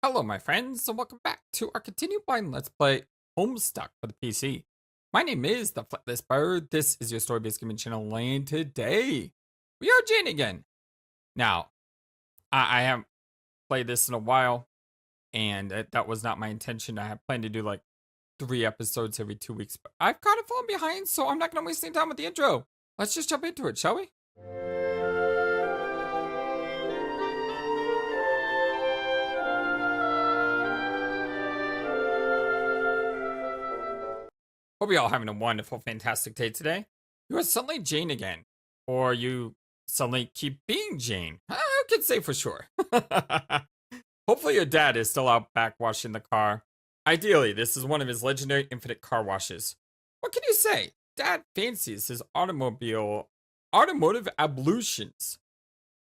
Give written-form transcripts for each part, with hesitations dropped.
Hello, my friends, and welcome back to our continued blind Let's Play Homestuck for the PC. My name is the FlightlessBird. This is your story-based gaming channel, and today we are Jane again. Now, I haven't played this in a while, and that was not my intention. I had planned to do like 3 episodes every 2 weeks, but I've kind of fallen behind, so I'm not going to waste any time with the intro. Let's just jump into it, shall we? Hope you're all having a wonderful, fantastic day today. You are suddenly Jane again. Or you suddenly keep being Jane. I can say for sure. Hopefully your dad is still out back washing the car. Ideally, this is one of his legendary infinite car washes. What can you say? Dad fancies his automotive ablutions.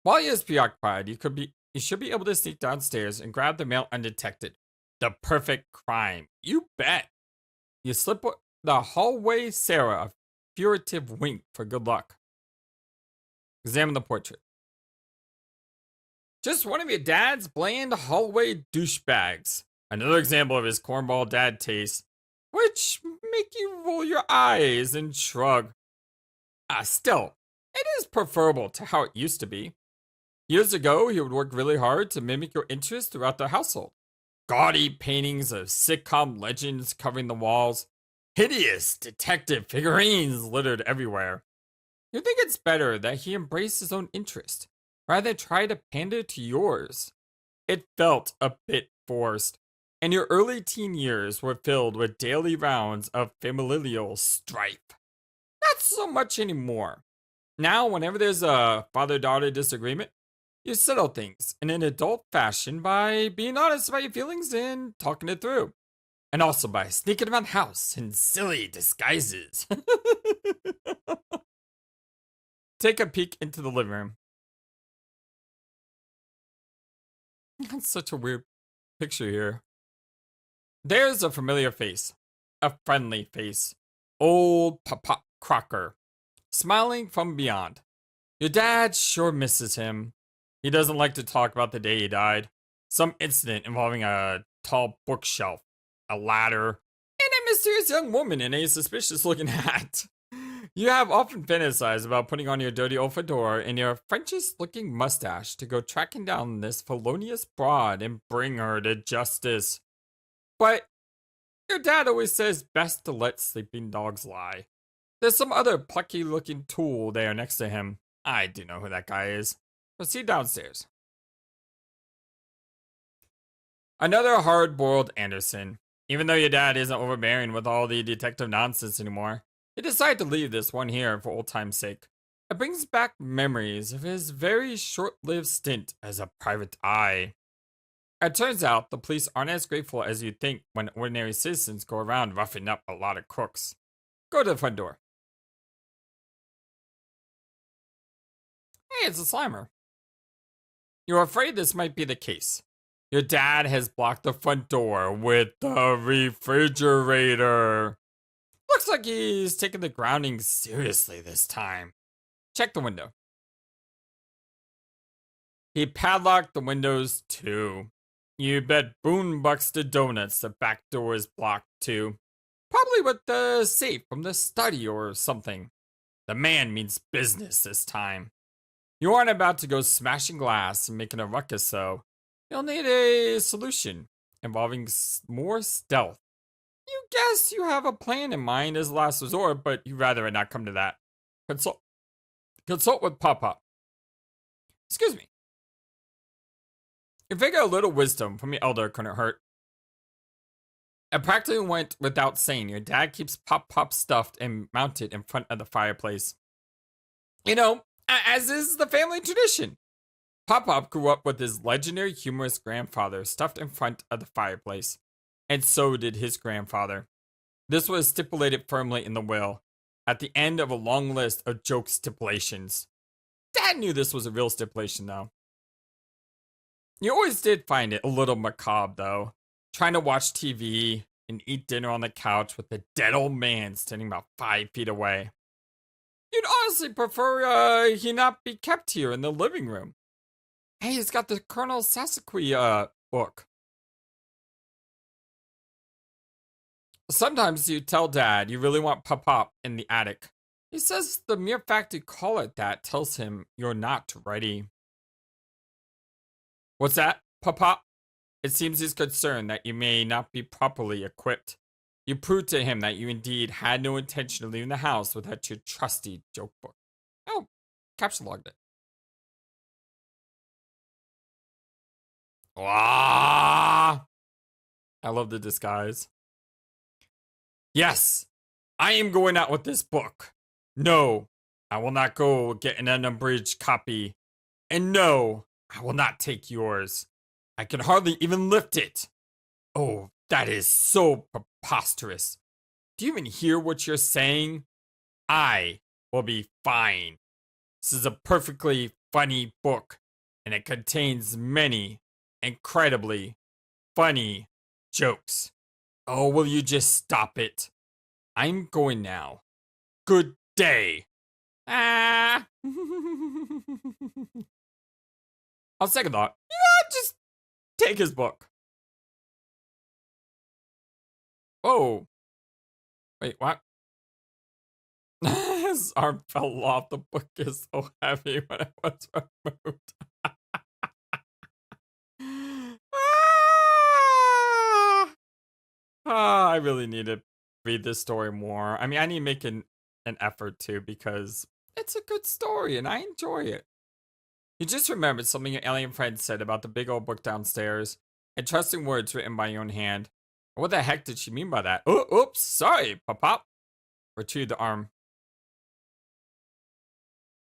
While he is preoccupied, you should be able to sneak downstairs and grab the mail undetected. The perfect crime. You bet. You slip the hallway Sarah a furtive wink for good luck. Examine the portrait. Just one of your dad's bland hallway douchebags. Another example of his cornball dad taste, which make you roll your eyes and shrug. Still, it is preferable to how it used to be. Years ago, he would work really hard to mimic your interests throughout the household. Gaudy paintings of sitcom legends covering the walls. Hideous detective figurines littered everywhere. You think it's better that he embraced his own interest, rather than try to pander to yours. It felt a bit forced, and your early teen years were filled with daily rounds of familial strife. Not so much anymore. Now, whenever there's a father-daughter disagreement, you settle things in an adult fashion by being honest about your feelings and talking it through. And also by sneaking around the house in silly disguises. Take a peek into the living room. That's such a weird picture here. There's a familiar face. A friendly face. Old Papa Crocker. Smiling from beyond. Your dad sure misses him. He doesn't like to talk about the day he died. Some incident involving a tall bookshelf, a ladder, and a mysterious young woman in a suspicious-looking hat. You have often fantasized about putting on your dirty old fedora and your Frenchish-looking mustache to go tracking down this felonious broad and bring her to justice. But your dad always says best to let sleeping dogs lie. There's some other plucky-looking tool there next to him. I do know who that guy is. Proceed downstairs. Another hard-boiled Anderson. Even though your dad isn't overbearing with all the detective nonsense anymore, he decided to leave this one here for old time's sake. It brings back memories of his very short-lived stint as a private eye. It turns out the police aren't as grateful as you'd think when ordinary citizens go around roughing up a lot of crooks. Go to the front door. Hey, it's a Slimer. You're afraid this might be the case. Your dad has blocked the front door with the refrigerator. Looks like he's taking the grounding seriously this time. Check the window. He padlocked the windows too. You bet Boonbucks to donuts the back door is blocked too. Probably with the safe from the study or something. The man means business this time. You aren't about to go smashing glass and making a ruckus, so you'll need a solution involving more stealth. You guess you have a plan in mind as a last resort, but you'd rather it not come to that. Consult with Papa. Excuse me. You figure a little wisdom from your elder couldn't hurt. It practically went without saying your dad keeps Pop stuffed and mounted in front of the fireplace. You know, as is the family tradition. Pop grew up with his legendary humorous grandfather stuffed in front of the fireplace, and so did his grandfather. This was stipulated firmly in the will, at the end of a long list of joke stipulations. Dad knew this was a real stipulation, though. You always did find it a little macabre, though, trying to watch TV and eat dinner on the couch with a dead old man standing about 5 feet away. You'd honestly prefer he not be kept here in the living room. Hey, he's got the Colonel Sasaki book. Sometimes you tell Dad you really want Pop-Pop in the attic. He says the mere fact you call it that tells him you're not ready. What's that, Pop-Pop? It seems he's concerned that you may not be properly equipped. You proved to him that you indeed had no intention of leaving the house without your trusty joke book. Oh, caption logged it. Ah! I love the disguise. Yes, I am going out with this book. No, I will not go get an unabridged copy. And no, I will not take yours. I can hardly even lift it. Oh, that is so preposterous. Do you even hear what you're saying? I will be fine. This is a perfectly funny book, and it contains many incredibly funny jokes. Oh, will you just stop it? I'm going now. Good day. Ah. On second thought, just take his book. Oh. Wait, what? His arm fell off. The book is so heavy when it was removed. I really need to read this story more. I mean, I need to make an effort to because it's a good story and I enjoy it. You just remembered something your alien friend said about the big old book downstairs. Interesting words written by your own hand. What the heck did she mean by that? Oh, oops, sorry, Pop-Pop. Retrieve the arm.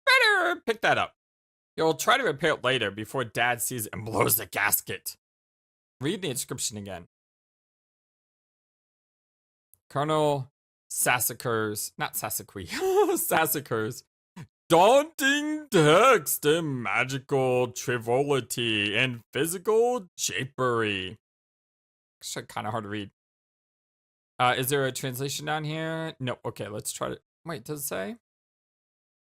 Better pick that up. You'll try to repair it later before Dad sees it and blows the gasket. Read the inscription again. Colonel Sassacre's, not Sassacre, Sassacre's daunting text and magical triviality and physical japery. Actually, kind of hard to read. Is there a translation down here? No. Okay, let's try to. Wait, does it say?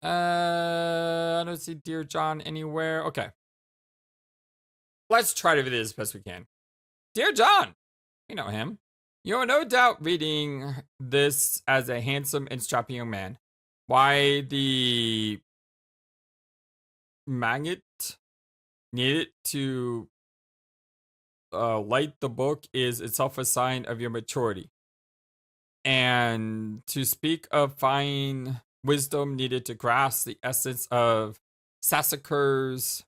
I don't see Dear John anywhere. Okay. Let's try to read it as best we can. Dear John, you know him. You are no doubt reading this as a handsome and strapping young man. Why the magnet needed to light the book is itself a sign of your maturity. And to speak of fine wisdom needed to grasp the essence of Sassacre's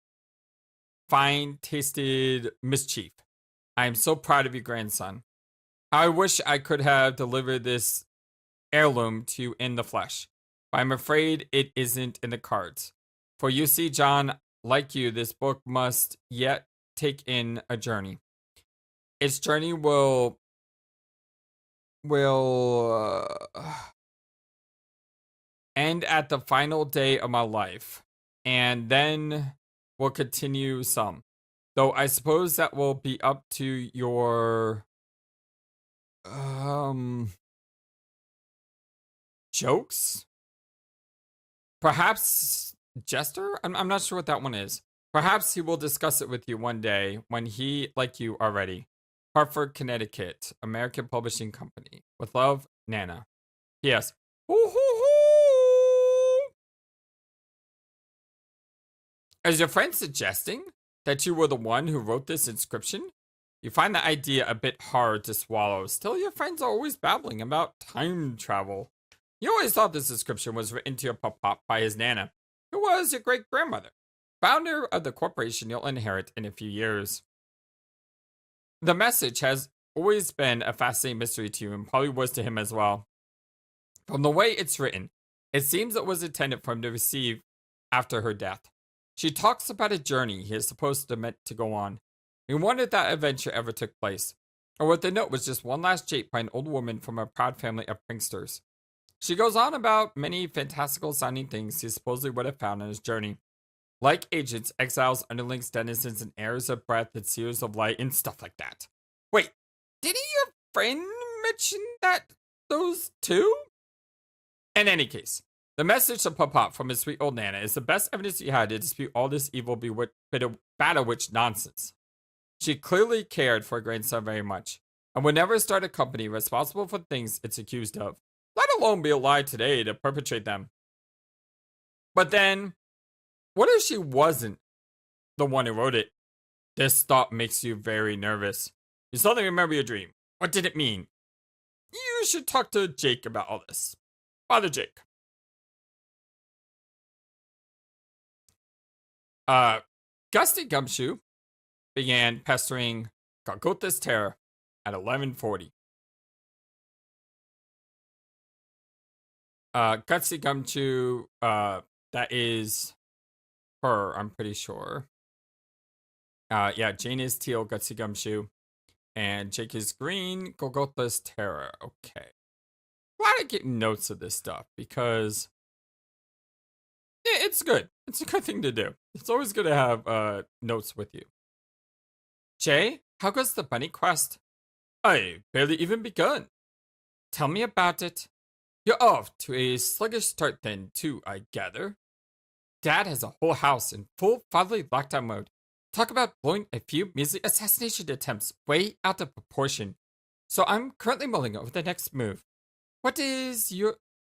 fine-tasted mischief. I am so proud of your grandson. I wish I could have delivered this heirloom to you in the flesh, but I'm afraid it isn't in the cards. For you see, John, like you, this book must yet take in a journey. Its journey will end at the final day of my life, and then will continue some. Though I suppose that will be up to your jokes? Perhaps Jester? I'm not sure what that one is. Perhaps he will discuss it with you one day when he, like you, are ready. Hartford, Connecticut, American Publishing Company. With love, Nana. Yes. Is your friend suggesting that you were the one who wrote this inscription? You find the idea a bit hard to swallow. Still, your friends are always babbling about time travel. You always thought this inscription was written to your Pop-Pop by his Nana, who was your great-grandmother, founder of the corporation you'll inherit in a few years. The message has always been a fascinating mystery to you and probably was to him as well. From the way it's written, it seems it was intended for him to receive after her death. She talks about a journey he is supposed to meant to go on. We wonder if that adventure ever took place, or what the note was just one last jape by an old woman from a proud family of pranksters. She goes on about many fantastical sounding things he supposedly would have found on his journey. Like agents, exiles, underlings, denizens, and heirs of breath and seers of light and stuff like that. Wait, didn't your friend mention that those two? In any case, the message to Pop-Pop from his sweet old Nana is the best evidence he had to dispute all this evil bit of battle witch nonsense. She clearly cared for her grandson very much. and would never start a company responsible for things it's accused of, let alone be alive today to perpetrate them. But then, what if she wasn't the one who wrote it? This thought makes you very nervous. You suddenly remember your dream. What did it mean? You should talk to Jake about all this. Father Jake. Gusty Gumshoe began pestering Gargota's Terror at 11:40. Gutsy Gumshoe, that is her, I'm pretty sure. Yeah, Jane is teal, Gutsy Gumshoe. And Jake is green, Golgotha's Terror. Okay. Glad I get notes of this stuff because it's good. It's a good thing to do. It's always good to have notes with you. Jay, how goes the bunny quest? I barely even begun. Tell me about it. You're off to a sluggish start then, too, I gather. Dad has a whole house in full fatherly lockdown mode. Talk about blowing a few measly assassination attempts way out of proportion. So I'm currently mulling over the next move. What is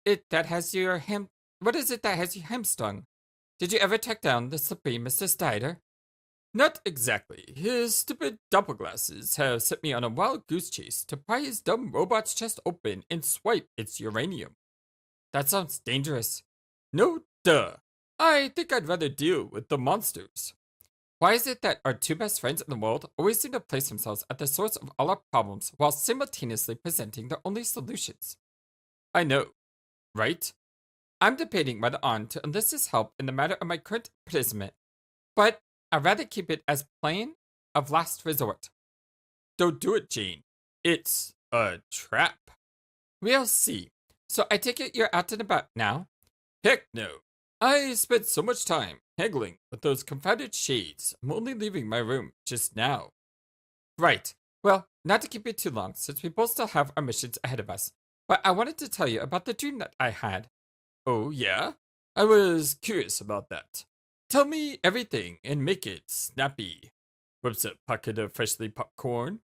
it that has you hamstrung? Did you ever track down the slippery Mr. Stider? Not exactly. His stupid doppelglasses have set me on a wild goose chase to pry his dumb robot's chest open and swipe its uranium. That sounds dangerous. No, duh. I think I'd rather deal with the monsters. Why is it that our two best friends in the world always seem to place themselves at the source of all our problems while simultaneously presenting their only solutions? I know, right? I'm debating whether on to enlist his help in the matter of my current predicament, but I'd rather keep it as plan of last resort. Don't do it, Jane. It's a trap. We'll see. So I take it you're out and about now? Heck no. I spent so much time haggling with those confounded shades. I'm only leaving my room just now. Right. Well, not to keep it too long, since we both still have our missions ahead of us, but I wanted to tell you about the dream that I had. Oh, yeah? I was curious about that. Tell me everything and make it snappy. Whips a pocket of freshly popped corn.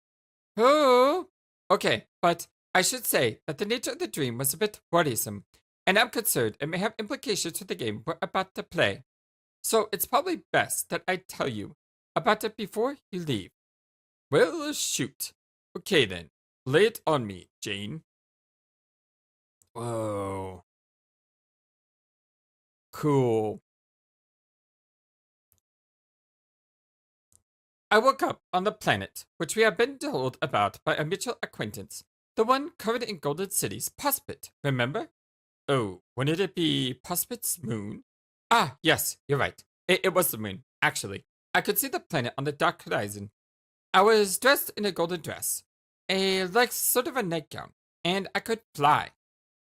Oh! Okay, but I should say that the nature of the dream was a bit worrisome, and I'm concerned it may have implications for the game we're about to play. So it's probably best that I tell you about it before you leave. Well, shoot. Okay then, lay it on me, Jane. Whoa. Cool. I woke up on the planet, which we have been told about by a mutual acquaintance. The one covered in golden cities, Pospit, remember? Oh, wouldn't it be Pospit's moon? Ah, yes, you're right. It was the moon, actually. I could see the planet on the dark horizon. I was dressed in a golden dress, sort of a nightgown, and I could fly.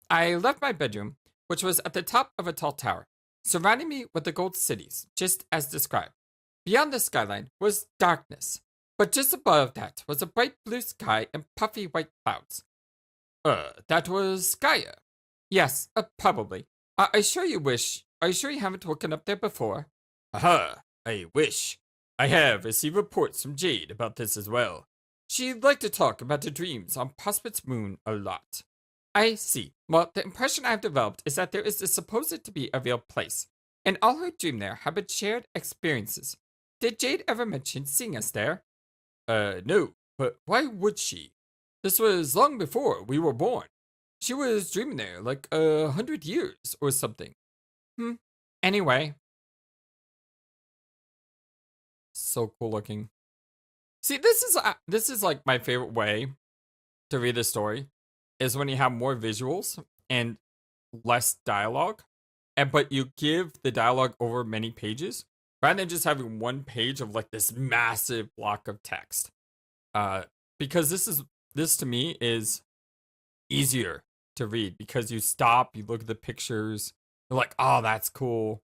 I left my bedroom, which was at the top of a tall tower, surrounding me with the gold cities, just as described. Beyond the skyline was darkness, but just above that was a bright blue sky and puffy white clouds. That was Gaia. Yes, probably. Are you sure you haven't woken up there before? Aha, I wish. I have received reports from Jade about this as well. She'd like to talk about her dreams on Prospect's moon a lot. I see. Well, the impression I've developed is that there is supposed to be a real place, and all her dream there have been shared experiences. Did Jade ever mention seeing us there? No, but why would she? This was long before we were born. She was dreaming there like 100 years or something. Anyway. So cool looking. See, this is like my favorite way to read a story is when you have more visuals and less dialogue, but you give the dialogue over many pages rather than just having one page of like this massive block of text. Because this to me is easier to read because you stop, you look at the pictures, you're like, oh, that's cool,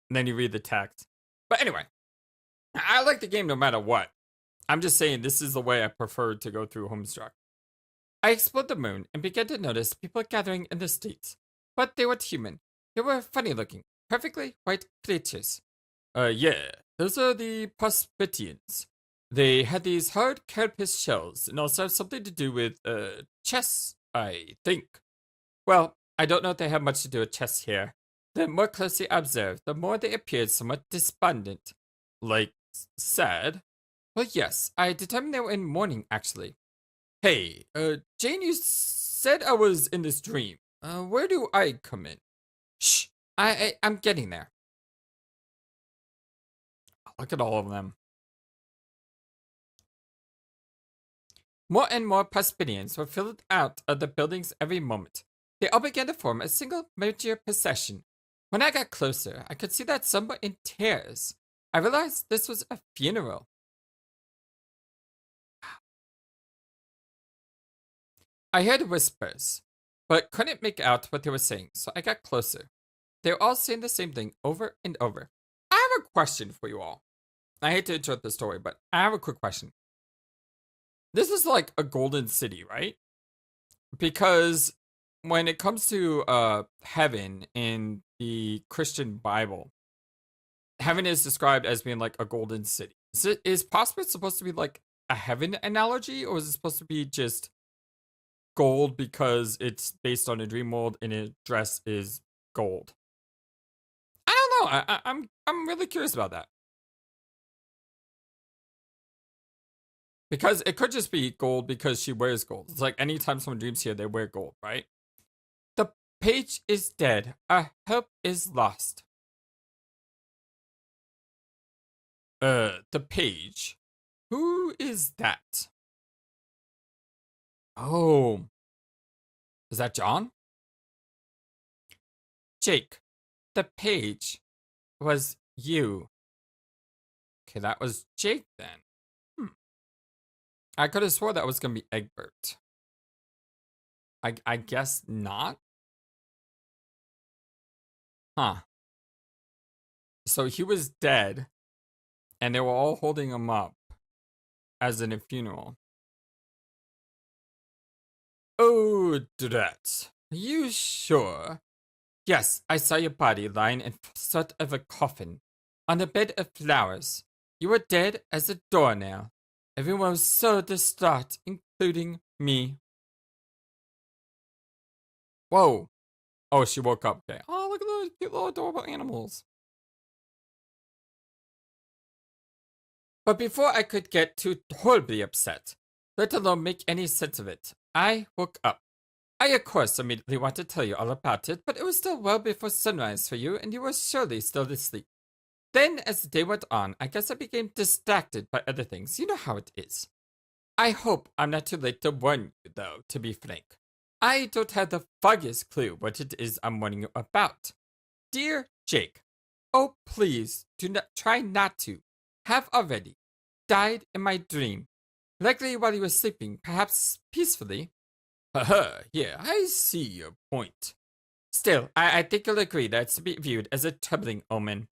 and then you read the text. But anyway, I like the game no matter what. I'm just saying this is the way I prefer to go through Homestuck. I explored the moon and began to notice people gathering in the streets, but they weren't human. They were funny looking, perfectly white creatures. Yeah, those are the Prospitians. They had these hard carapace shells and also have something to do with chess, I think. Well, I don't know if they have much to do with chess here. The more closely I observed, the more they appeared somewhat despondent. Like, sad? Well, yes, I determined they were in mourning, actually. Hey, Jane, you said I was in this dream. Where do I come in? Shh, I'm getting there. Look at all of them. More and more Prosperians were filled out of the buildings every moment. They all began to form a single major procession. When I got closer, I could see that some were in tears. I realized this was a funeral. I heard whispers, but couldn't make out what they were saying, so I got closer. They were all saying the same thing over and over. I have a question for you all. I hate to interrupt the story, but I have a quick question. This is like a golden city, right? Because when it comes to heaven in the Christian Bible, heaven is described as being like a golden city. Is Prospect supposed to be like a heaven analogy, or is it supposed to be just gold because it's based on a dream world and its dress is gold? I don't know. I'm really curious about that. Because it could just be gold because she wears gold. It's like anytime someone dreams here, they wear gold, right? The page is dead. Our hope is lost. The page. Who is that? Oh. Is that John? Jake. The page was you. Okay, that was Jake then. I could have swore that was going to be Egbert. I guess not. Huh. So he was dead, and they were all holding him up as in a funeral. Oh, drat. Are you sure? Yes, I saw your body lying in sort of a coffin, on a bed of flowers. You were dead as a doornail. Everyone was so distraught, including me. Whoa. Oh, she woke up. Okay. Oh, look at those cute little adorable animals. But before I could get too horribly upset, let alone make any sense of it, I woke up. I, of course, immediately wanted to tell you all about it, but it was still well before sunrise for you, and you were surely still asleep. Then, as the day went on, I guess I became distracted by other things. You know how it is. I hope I'm not too late to warn you, though, to be frank. I don't have the foggiest clue what it is I'm warning you about. Dear Jake, oh please, do not try not to. Have already died in my dream. Likely while you were sleeping, perhaps peacefully. Haha, yeah, I see your point. Still, I think you'll agree that it's to be viewed as a troubling omen.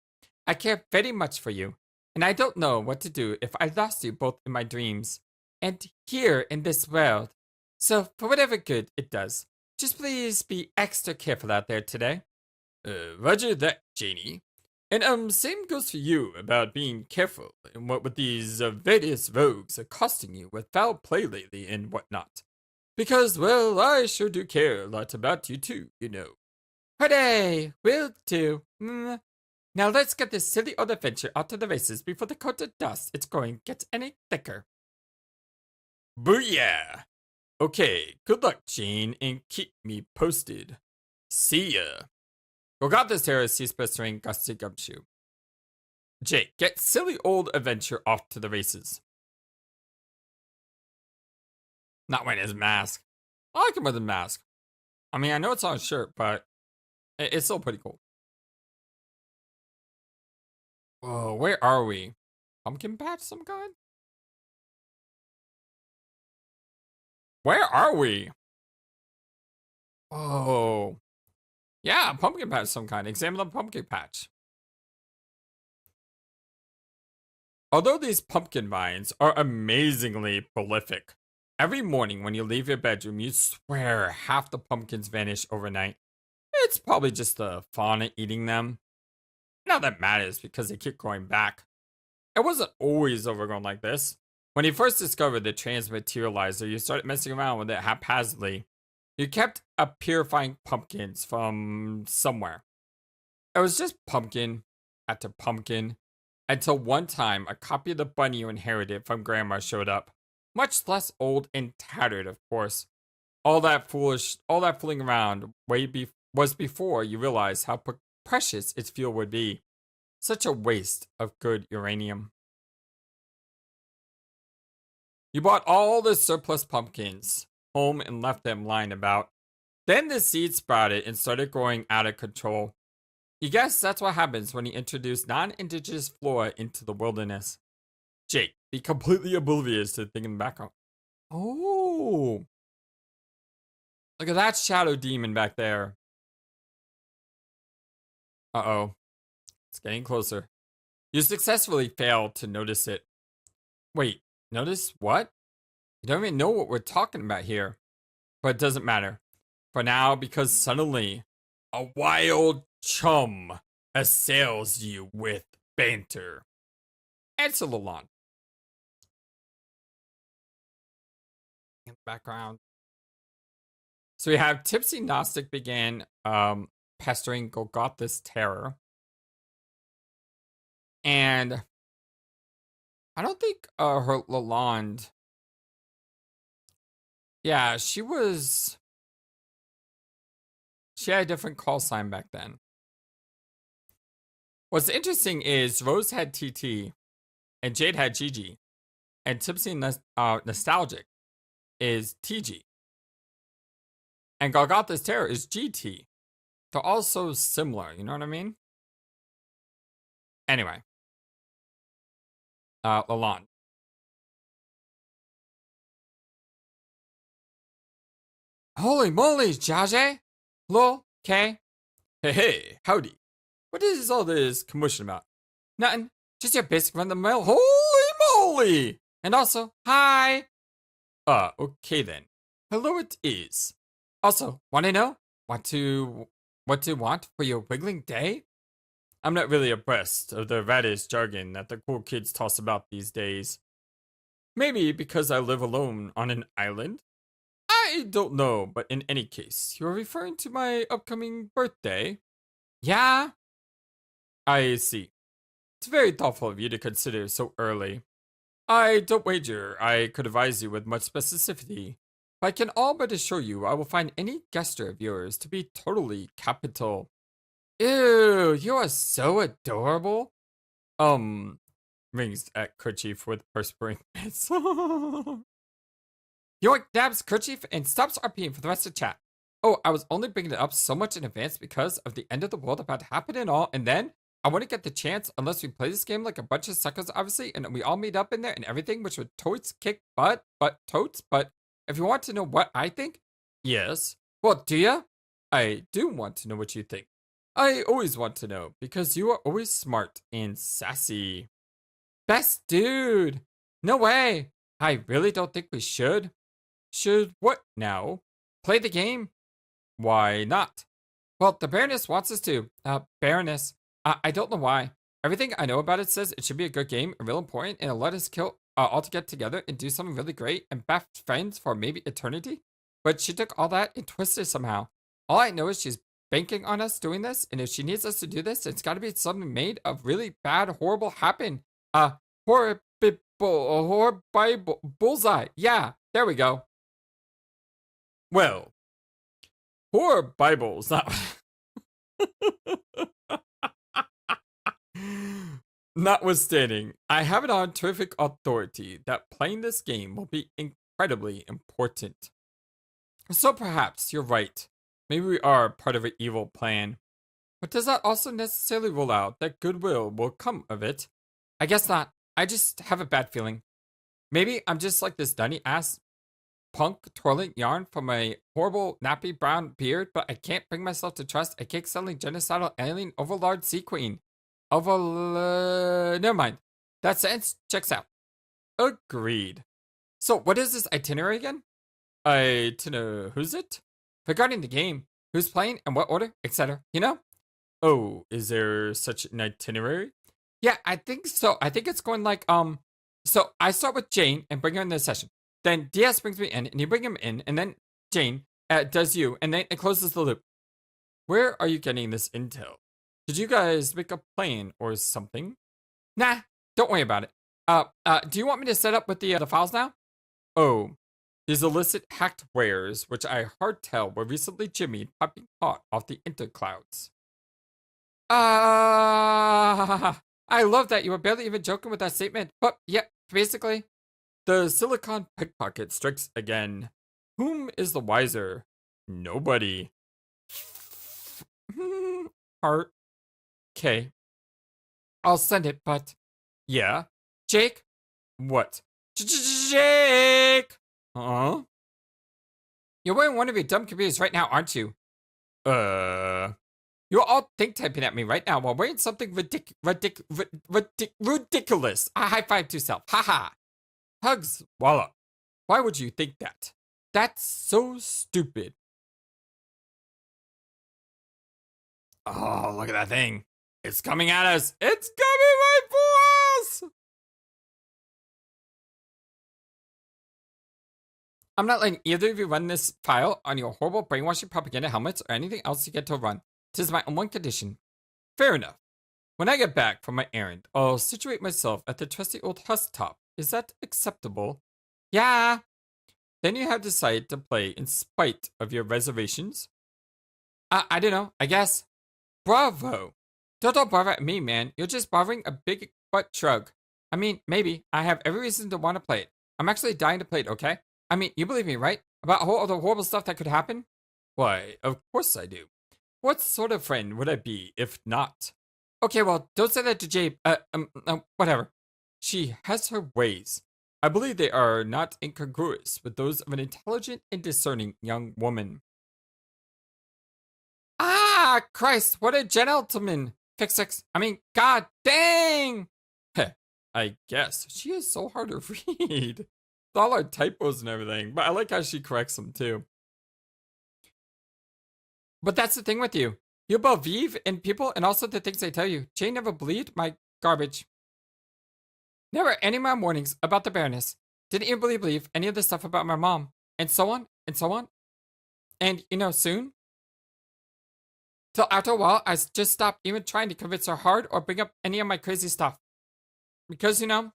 I care very much for you, and I don't know what to do if I lost you both in my dreams and here in this world. So, for whatever good it does, just please be extra careful out there today. Roger that, Janie. And same goes for you about being careful and what with these various rogues accosting you with foul play lately and whatnot. Because, well, I sure do care a lot about you too, you know. Hooray! Will do. Now let's get this silly old adventure out to the races before the coat of dust it's going gets any thicker. Booyah! Okay, good luck, Jane, and keep me posted. See ya. Forgot this terror cease pestering Gusty Gumshoe. Jake, get silly old adventure off to the races. Not wearing his mask. I like him with a mask. I mean, I know it's on a shirt, but it's still pretty cool. Whoa, where are we? Pumpkin patch some kind? Where are we? Oh. Yeah, pumpkin patch some kind. Examine the pumpkin patch. Although these pumpkin vines are amazingly prolific, every morning when you leave your bedroom, you swear half the pumpkins vanish overnight. It's probably just the fauna eating them. Now that matters because they keep growing back. It wasn't always overgrown like this. When you first discovered the transmaterializer, you started messing around with it haphazardly. You kept purifying pumpkins from somewhere. It was just pumpkin after pumpkin until one time a copy of the bunny you inherited from Grandma showed up. Much less old and tattered, of course. All that fooling around was before you realized how precious its fuel would be. Such a waste of good uranium. You bought all the surplus pumpkins home and left them lying about. Then the seeds sprouted and started growing out of control. You guess that's what happens when you introduce non-indigenous flora into the wilderness. Jake, be completely oblivious to the thing in the background. Oh. Look at that shadow demon back there. Uh-oh. It's getting closer. You successfully failed to notice it. Wait, notice what? You don't even know what we're talking about here. But it doesn't matter. For now, because suddenly, a wild chum assails you with banter. Answer Lalonde. In the background. So we have Tipsy Gnostic began pestering Golgotha's terror. And I don't think her Lalonde. Yeah, she had a different call sign back then. What's interesting is Rose had TT and Jade had GG. And Tipsy Nostalgic is TG. And Golgotha's Terror is GT. They're all so similar, you know what I mean? Anyway. Lalonde. Holy moly, Jaje! Lol, K. Hey, howdy. What is all this commotion about? Nothing. Just your basic run-of-the-mill. Holy moly! And also, hi! Okay then. Hello it is. Also, wanna know? What to want for your wiggling day? I'm not really abreast of the radish jargon that the cool kids toss about these days. Maybe because I live alone on an island? I don't know, but in any case, you're referring to my upcoming birthday? Yeah? I see. It's very thoughtful of you to consider so early. I don't wager I could advise you with much specificity, but I can all but assure you I will find any gesture of yours to be totally capital. Ew, you are so adorable. Rings at kerchief with perspiring bits. Yoink dabs kerchief and stops RPing for the rest of the chat. Oh, I was only bringing it up so much in advance because of the end of the world about to happen and all, and then I wouldn't get the chance unless we play this game like a bunch of suckers, obviously, and we all meet up in there and everything, which would totes kick butt, but if you want to know what I think, yes. Well, do ya? I do want to know what you think. I always want to know because you are always smart and sassy. Best dude. No way. I really don't think we should. Should what now? Play the game? Why not? Well, the Baroness wants us to. Baroness. I don't know why. Everything I know about it says it should be a good game and real important and it'll let us all to get together and do something really great and best friends for maybe eternity. But she took all that and twisted it somehow. All I know is she's banking on us doing this, and if she needs us to do this, it's got to be something made of really bad, horrible happen. Horror Bible bullseye. Yeah, there we go. Well, horror Bible's not. Notwithstanding, I have it on terrific authority that playing this game will be incredibly important. So perhaps you're right. Maybe we are part of an evil plan. But does that also necessarily rule out that goodwill will come of it? I guess not. I just have a bad feeling. Maybe I'm just like this dunny ass punk twirling yarn from a horrible nappy brown beard, but I can't bring myself to trust a kick-selling genocidal alien overlord sea queen. Never mind. That sentence checks out. Agreed. So what is this itinerary again? Who's it? Regarding the game, who's playing and what order, etc. You know? Oh, is there such an itinerary? Yeah, I think so. I think it's going like, So I start with Jane and bring her in the session. Then DS brings me in, and you bring him in, and then Jane does you, and then it closes the loop. Where are you getting this intel? Did you guys make a plan or something? Nah, don't worry about it. Do you want me to set up with the files now? Oh, these illicit hacked wares, which I hard tell were recently jimmied, popping hot off the interclouds. I love that you were barely even joking with that statement. But yeah, basically, the silicon pickpocket strikes again. Whom is the wiser? Nobody. Heart. Okay. I'll send it, but yeah. Jake? What? Jake! Huh? You're wearing one of your dumb computers right now, aren't you? You're all think typing at me right now while wearing something ridiculous. A high five to self. Haha. Hugs. Voila. Why would you think that? That's so stupid. Oh, look at that thing. It's coming at us. It's coming right for us. I'm not letting either of you run this file on your horrible brainwashing propaganda helmets or anything else you get to run. Tis my one condition. Fair enough. When I get back from my errand, I'll situate myself at the trusty old husk top. Is that acceptable? Yeah. Then you have decided to play in spite of your reservations? I don't know, I guess. Bravo. Don't bother at me, man. You're just bothering a big butt shrug. I mean, maybe. I have every reason to want to play it. I'm actually dying to play it, okay? I mean, you believe me, right? About all the horrible stuff that could happen? Why, of course I do. What sort of friend would I be if not? Okay, well, don't say that to Jade. Whatever. She has her ways. I believe they are not incongruous with those of an intelligent and discerning young woman. Ah, Christ, what a gentleman. Fix. I mean, god dang. Heh, I guess. She is so hard to read. With all our typos and everything, but I like how she corrects them too. But that's the thing with you. You believe in people and also the things they tell you. Jane never believed my garbage. Never any of my warnings about the Baroness. Didn't even believe any of the stuff about my mom. And so on, and so on. And, soon. Till after a while, I just stopped even trying to convince her hard or bring up any of my crazy stuff. Because, doing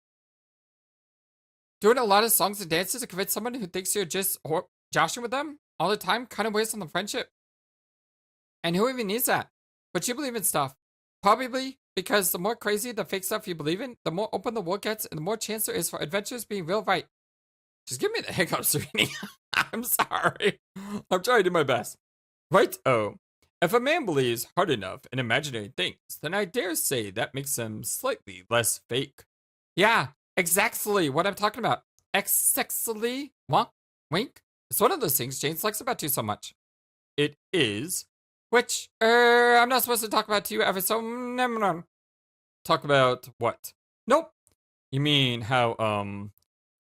a lot of songs and dances to convince someone who thinks you're just joshing with them all the time kind of wastes on the friendship. And who even needs that? But you believe in stuff. Probably because the more crazy the fake stuff you believe in, the more open the world gets and the more chance there is for adventures being real right. Just give me the hiccups, Rini. I'm sorry. I'm trying to do my best. Right? Oh. If a man believes hard enough in imaginary things, then I dare say that makes him slightly less fake. Yeah, exactly what I'm talking about. Exactly. Wink. It's one of those things Jane likes about you so much. It is. Which, I'm not supposed to talk about to you ever so... Talk about what? Nope. You mean how,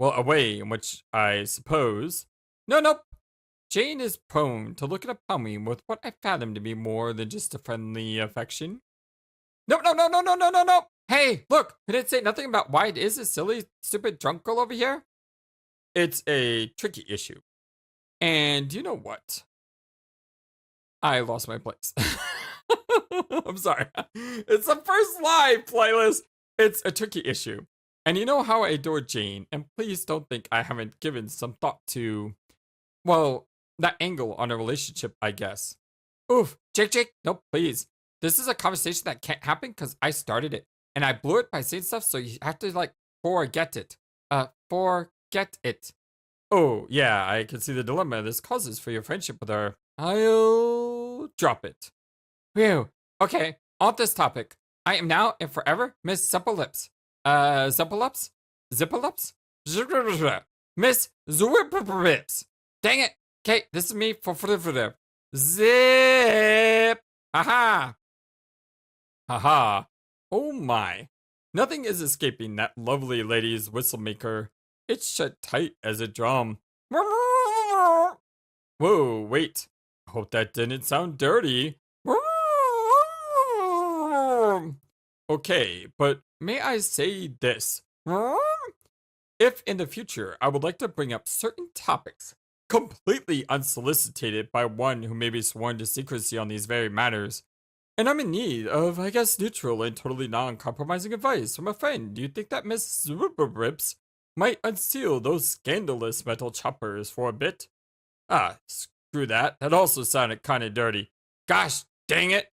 a way in which I suppose... Nope. Jane is prone to looking upon me with what I fathom to be more than just a friendly affection. No. Hey, look, we didn't say nothing about why it is a silly, stupid drunk girl over here. It's a tricky issue. And you know what? I lost my place. I'm sorry. It's the first live playlist. It's a tricky issue. And you know how I adore Jane, and please don't think I haven't given some thought to, that angle on a relationship, I guess. Oof, Jake, no, please. This is a conversation that can't happen because I started it. And I blew it by saying stuff, so you have to, forget it. Forget it. Oh, yeah, I can see the dilemma this causes for your friendship with her. I'll drop it. Phew. Okay, on this topic. I am now and forever Miss Zipperlips. Zipperlips? Miss Zipperlips. Dang it. Okay, this is me for Zip. Haha. Oh my. Nothing is escaping that lovely lady's whistle maker. It's shut tight as a drum. Whoa, wait. I hope that didn't sound dirty. Okay, but may I say this? If in the future I would like to bring up certain topics completely unsolicited by one who may be sworn to secrecy on these very matters, and I'm in need of, I guess, neutral and totally non-compromising advice from a friend, do you think that Miss Rips might unseal those scandalous metal choppers for a bit? Ah, screw that. That also sounded kinda dirty. Gosh dang it.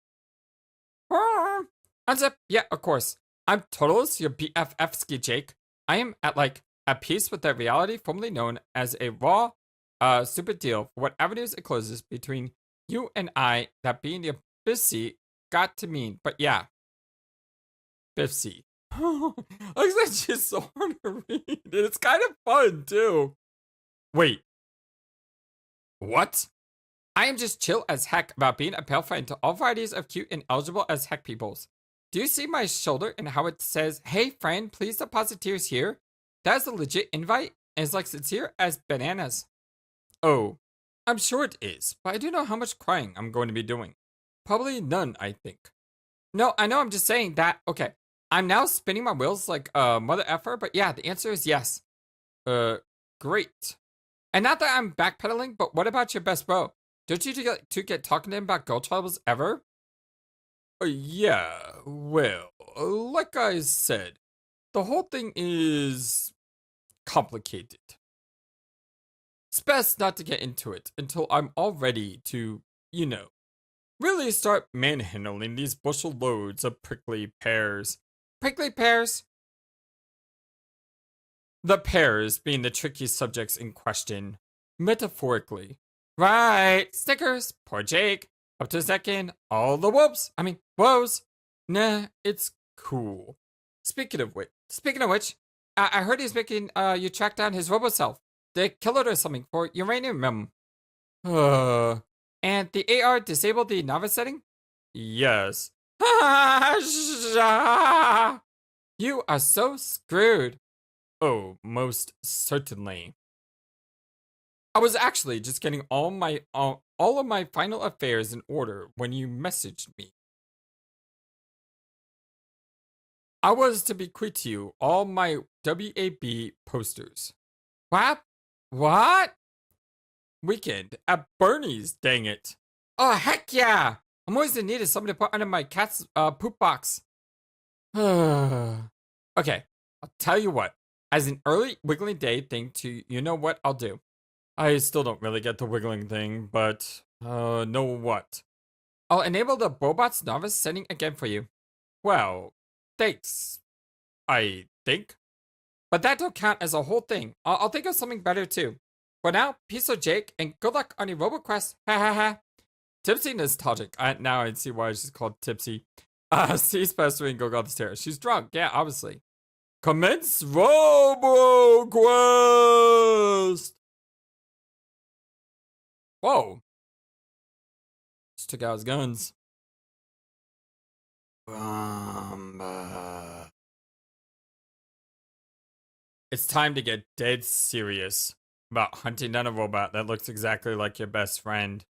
Unzip, yeah, of course. I'm Totalus, your BFF-ski Jake. I am at peace with that reality formerly known as a raw, stupid deal for what avenues it closes between you and I, that being the abyssy got to mean. But yeah, Biffsy. It's just so hard to read, and it's kind of fun too. Wait, what? I am just chill as heck about being a pale friend to all varieties of cute and eligible as heck peoples. Do you see my shoulder and how it says, "Hey friend, please deposit tears here"? That is a legit invite and is like sincere as bananas. Oh, I'm sure it is, but I do know how much crying I'm going to be doing. Probably none, I think. No, I know, I'm just saying that. Okay, I'm now spinning my wheels like a mother effer, but yeah, the answer is yes. Great. And not that I'm backpedaling, but what about your best bro? Don't you get talking to him about girl troubles ever? Yeah, well, like I said, the whole thing is complicated. It's best not to get into it until I'm all ready to, really start manhandling these bushel loads of prickly pears. Prickly pears? The pears being the tricky subjects in question, metaphorically. Right, Snickers, poor Jake. Up to a second, all the woes. Nah, it's cool. Speaking of which, I heard he's making you track down his robo self. They killed it or something for uranium. And the AR disabled the novice setting? Yes. You are so screwed. Oh, most certainly. I was actually just getting all of my final affairs in order when you messaged me. I was to bequeath to you all my WAB posters. What? What? Weekend at Bernie's, dang it. Oh, heck yeah! I'm always in need of something to put under my cat's poop box. Okay, I'll tell you what. As an early wiggling day thing to, you know what I'll do. I still don't really get the wiggling thing, but, know what? I'll enable the Robot's novice setting again for you. Well, thanks, I think. But that don't count as a whole thing. I'll think of something better too. For now, peace of Jake, and good luck on your RoboQuest. Ha ha ha. Tipsy nostalgic. Now I see why she's called Tipsy. Cease pestering, go up the stairs. She's drunk, yeah, obviously. Commence RoboQuest! Whoa. Just took out his guns. It's time to get dead serious about hunting down a robot that looks exactly like your best friend.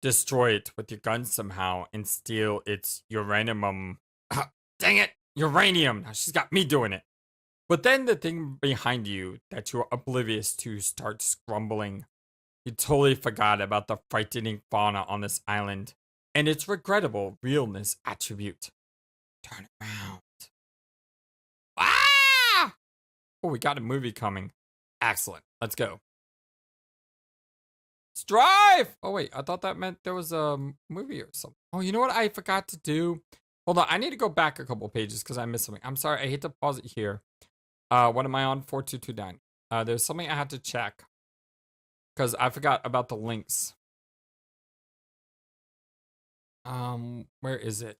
Destroy it with your gun somehow and steal its uranium. Dang it! Uranium! Now she's got me doing it. But then the thing behind you that you're oblivious to starts grumbling. You totally forgot about the frightening fauna on this island and its regrettable realness attribute. Turn around. Ah! Oh, we got a movie coming. Excellent. Let's go. Strive! Oh, wait. I thought that meant there was a movie or something. Oh, you know what I forgot to do? Hold on. I need to go back a couple pages because I missed something. I'm sorry. I hate to pause it here. What am I on? 4229. There's something I had to check because I forgot about the links. Where is it?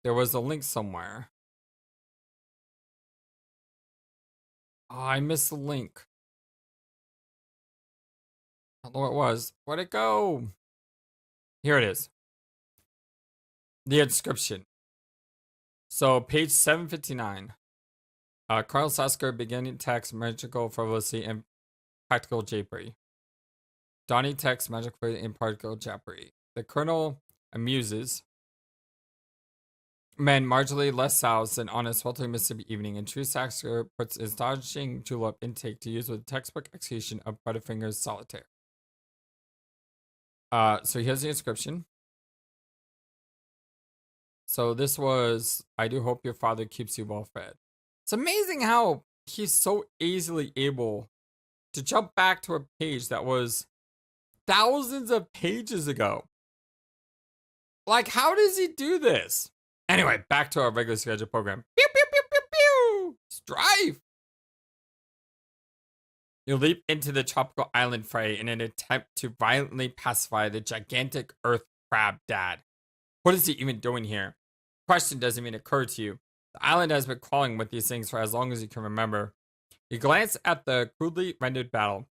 There was a link somewhere. Oh, I missed the link. I don't know what it was. Where'd it go? Here it is. The inscription. So, page 759. Colonel Sasker beginning text, magical frivolity, and practical japery. Donnie text, magical and practical japery. The Colonel amuses. Men marginally less soused than on a sweltering Mississippi evening, and true Saxer puts his dodging julep intake to use with textbook execution of Butterfinger's solitaire. So here's the inscription. So this was, I do hope your father keeps you well fed. It's amazing how he's so easily able to jump back to a page that was thousands of pages ago. Like, how does he do this? Anyway, back to our regular schedule program. Pew, pew, pew, pew, pew. Strife. You leap into the tropical island fray in an attempt to violently pacify the gigantic earth crab dad. What is he even doing here? Question doesn't even occur to you. The island has been crawling with these things for as long as you can remember. You glance at the crudely rendered battle,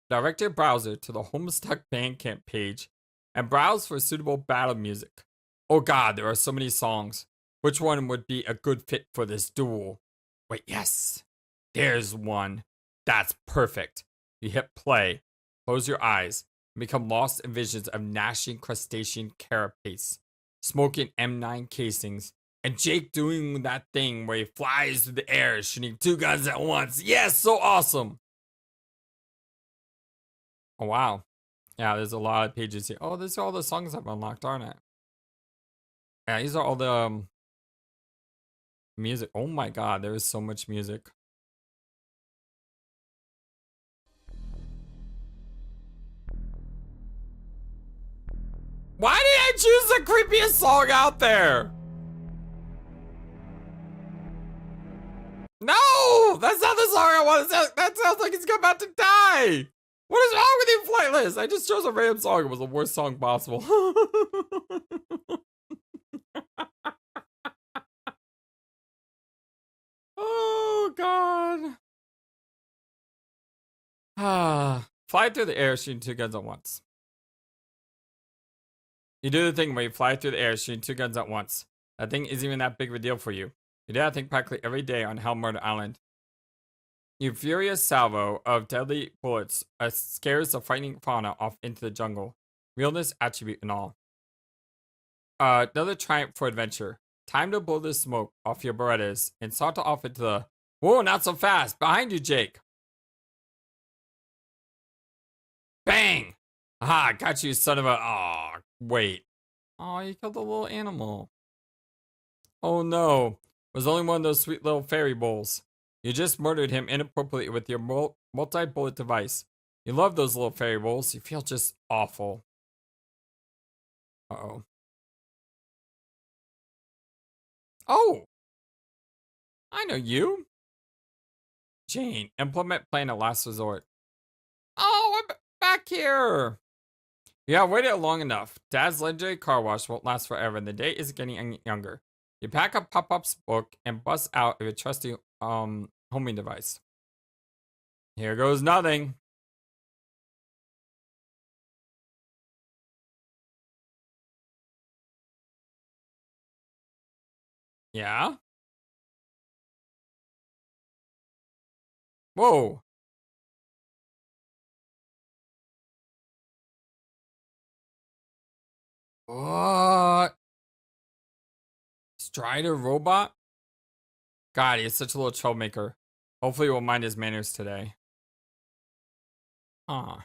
direct your browser to the Homestuck Bandcamp page, and browse for suitable battle music. Oh god, there are so many songs. Which one would be a good fit for this duel? Wait, yes. There's one. That's perfect. You hit play, close your eyes, and become lost in visions of gnashing crustacean carapace, smoking M9 casings, and Jake doing that thing where he flies through the air, shooting two guns at once. Yes, so awesome. Oh, wow. Yeah, there's a lot of pages here. Oh, these are all the songs I've unlocked, aren't it? Yeah, these are all the music. Oh my god, there is so much music. Why did I choose the creepiest song out there? No! That's not the song I want. That sounds like he's about to die! What is wrong with you, Flightless? I just chose a random song. It was the worst song possible. Oh, God. Fly through the air, shooting two guns at once. You do the thing where you fly through the air, shooting two guns at once. That thing isn't even that big of a deal for you. You do that thing practically every day on Helmard Island. Your furious salvo of deadly bullets scares the frightening fauna off into the jungle. Realness attribute and all. Another triumph for adventure. Time to blow the smoke off your Berettas and saunter off into the... Whoa, not so fast! Behind you, Jake! Bang! Aha, got you, son of a... Aw, wait. Aw, you killed a little animal. Oh no, it was only one of those sweet little fairy bowls. You just murdered him inappropriately with your multi-bullet device. You love those little fairy bowls. You feel just awful. Uh-oh. Oh! I know you. Jane, implement plan of last resort. Oh, I'm back here. Yeah, waited long enough. Dad's legendary car wash won't last forever, and the day is getting younger. You pack up Pop-Up's book and bust out of your trusty homing device. Here goes nothing. Yeah? Whoa. What? Strider robot? God, he's such a little troublemaker. Hopefully we'll mind his manners today. Huh.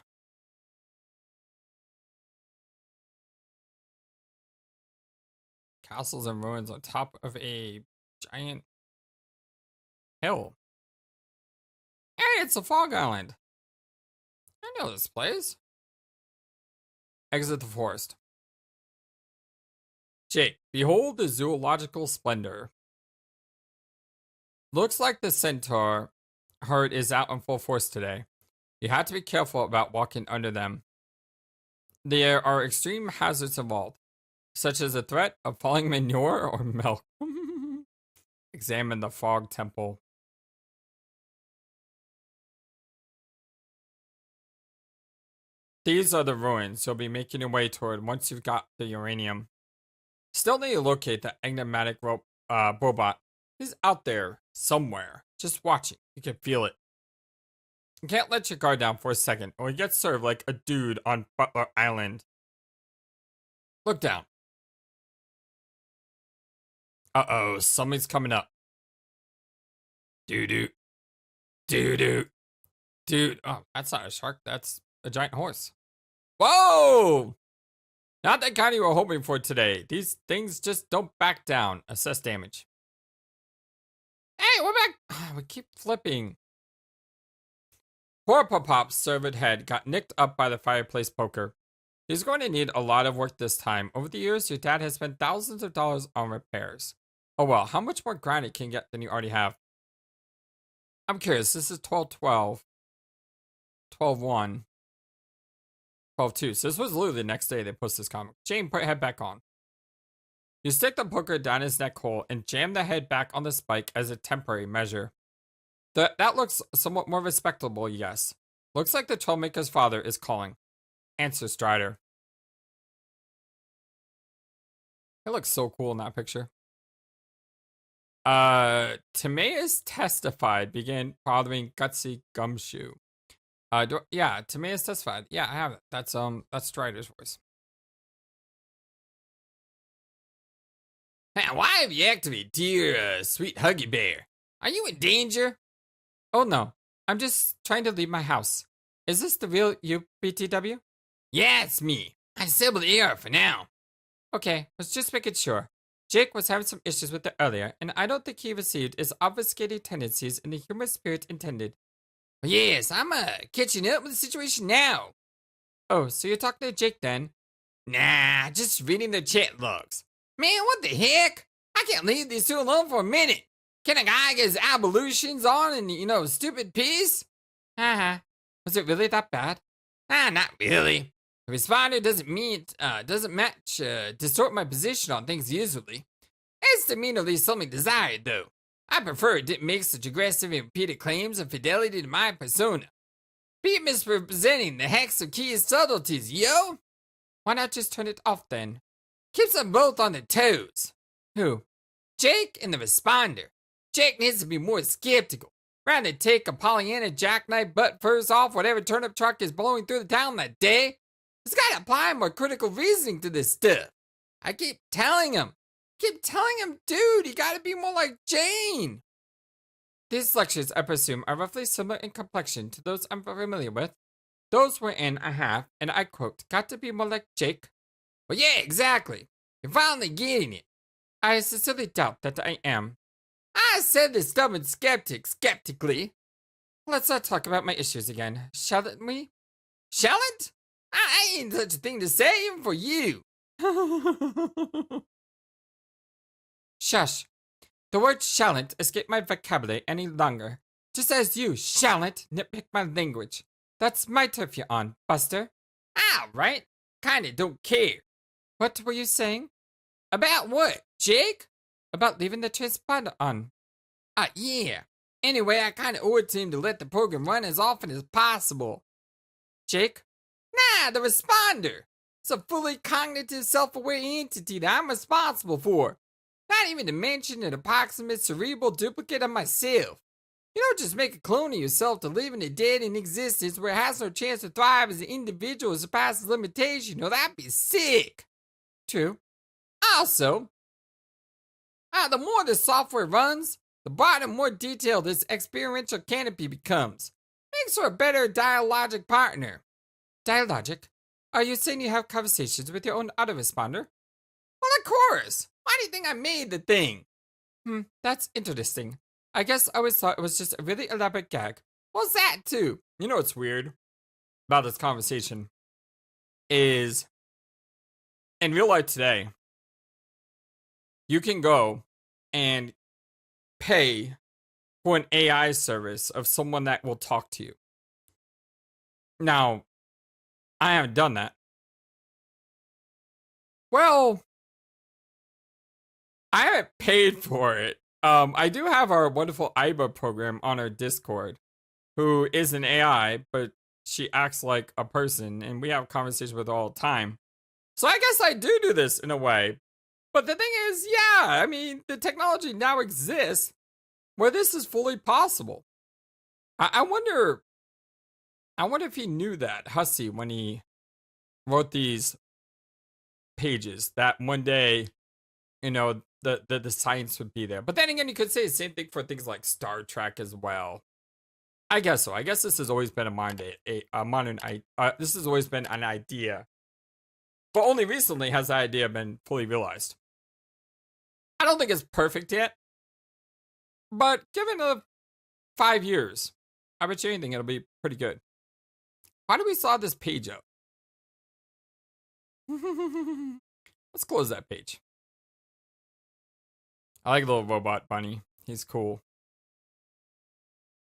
Castles and ruins on top of a giant hill. Hey, it's a fog island. I know this place. Exit the forest. Jake, behold the zoological splendor. Looks like the centaur herd is out in full force today. You have to be careful about walking under them. There are extreme hazards involved, such as the threat of falling manure or milk. Examine the fog temple. These are the ruins you'll be making your way toward once you've got the uranium. Still need to locate the enigmatic robot. He's out there somewhere, just watching. You can feel it. You can't let your guard down for a second, or you get served like a dude on Butler Island. Look down. Uh-oh, something's coming up. Doo-doo. Doo-doo. Dude, oh, that's not a shark. That's a giant horse. Whoa! Not the kind you were hoping for today. These things just don't back down. Assess damage. Hey, we're back. We keep flipping. Poor Popop's servant head got nicked up by the fireplace poker. He's going to need a lot of work this time. Over the years, your dad has spent thousands of dollars on repairs. Oh well, how much more granite can you get than you already have? I'm curious. This is 12-12. 12-1. 12-2. So this was literally the next day they posted this comic. Jane, put head back on. You stick the poker down his neck hole and jam the head back on the spike as a temporary measure. That looks somewhat more respectable, yes. Looks like the troublemaker's father is calling. Answer Strider. It looks so cool in that picture. Timaeus testified began bothering Gutsy Gumshoe. Yeah, Timaeus testified. Yeah, I have it. That's Strider's voice. Hey, why have you activated, dear sweet Huggy Bear? Are you in danger? Oh no, I'm just trying to leave my house. Is this the real UPTW? Yeah, it's me. I disabled the AR for now. Okay, let's just make it sure. Jake was having some issues with it earlier, and I don't think he received his obfuscating tendencies in the humorous spirit intended. Well, yes, I'm catching up with the situation now. Oh, so you're talking to Jake then? Nah, just reading the chat logs. Man, what the heck? I can't leave these two alone for a minute. Can a guy get his ablutions on and, stupid peace? Haha. Was it really that bad? Not really. The responder doesn't match, distort my position on things usually. It's to mean at least something desired, though. I prefer it didn't make such aggressive and repeated claims of fidelity to my persona. Be misrepresenting the hex of key subtleties, yo! Why not just turn it off then? Keeps them both on their toes. Who? Jake and the responder. Jake needs to be more skeptical. Rather than take a Pollyanna jackknife butt first off whatever turnip truck is blowing through the town that day. He's got to apply more critical reasoning to this stuff. I keep telling him, dude, you gotta be more like Jane. These lectures, I presume, are roughly similar in complexion to those I'm familiar with. Those wherein I have, and I quote, got to be more like Jake. Well, yeah, exactly. You're finally getting it. I sincerely doubt that I am. I said the stubborn skeptic skeptically. Let's not talk about my issues again, shalln't we? Shalln't? I ain't such a thing to say even for you. Shush. The word shalln't escape my vocabulary any longer. Just as you shalln't nitpick my language. That's my turf you're on, Buster. All right. Kinda don't care. What were you saying? About what, Jake? About leaving the transponder on. Yeah. Anyway, I kinda owe it to him to let the program run as often as possible. Jake? Nah, the responder. It's a fully cognitive, self-aware entity that I'm responsible for. Not even to mention an approximate cerebral duplicate of myself. You don't just make a clone of yourself to live in a dead in existence where it has no chance to thrive as an individual or surpasses limitation. No, that'd be sick. True. Also, the more the software runs, the broader and more detailed this experiential canopy becomes. Makes for a better dialogic partner. Dialogic? Are you saying you have conversations with your own autoresponder? Well, of course. Why do you think I made the thing? That's interesting. I guess I always thought it was just a really elaborate gag. What's that too? You know what's weird about this conversation is in real life today, you can go and pay for an AI service of someone that will talk to you. Now, I haven't done that. Well, I haven't paid for it. I do have our wonderful Iba program on our Discord, who is an AI, but she acts like a person, and we have conversations with her all the time. So I guess I do this in a way. But the thing is, yeah, I mean, the technology now exists where this is fully possible. I wonder if he knew that, Hussey, when he wrote these pages, that one day, the science would be there. But then again, you could say the same thing for things like Star Trek as well. I guess so. I guess this has always been this has always been an idea, but only recently has the idea been fully realized. I don't think it's perfect yet, but given 5 years, I bet you anything it'll be pretty good. Why do we saw this page up? Let's close that page. I like little robot bunny. He's cool.